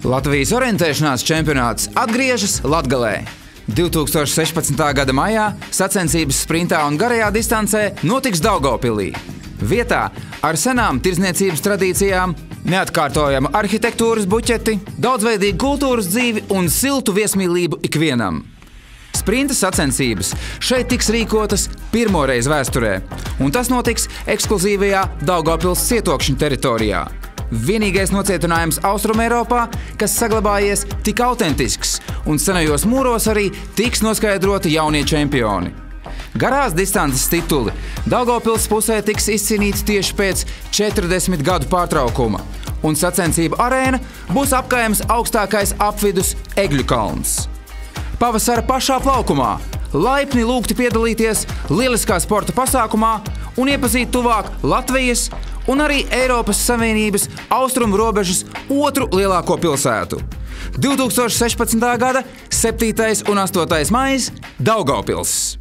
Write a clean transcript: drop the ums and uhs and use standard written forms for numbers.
Latvijas orientēšanās čempionāts atgriežas Latgalē. 2016. gada maijā sacensības sprintā un garajā distancē notiks Daugavpilī. Vietā ar senām tirdzniecības tradīcijām, neatkārtojama arhitektūras buķeti, daudzveidīgu kultūras dzīvi un siltu viesmīlību ikvienam. Sprinta sacensības šeit tiks rīkotas pirmoreiz vēsturē, un tas notiks ekskluzīvajā Daugavpils cietokšņu teritorijā. Vienīgais nocietinājums Austrumeiropā, kas saglabājies tik autentisks, un senajos mūros arī tiks noskaidroti jaunie čempioni. Garās distances tituli Daugavpils pusē tiks izcīnīti tieši pēc 40 gadu pārtraukuma, un sacensību arēna būs apkaimes augstākais apvidus Egļu kalns. Pavasara pašā plaukumā laipni lūgti piedalīties lieliskā sporta pasākumā un iepazīt tuvāk Latvijas un arī Eiropas Savienības austrumu robežas otru lielāko pilsētu. 2016. gada 7. un 8. maijs Daugavpils.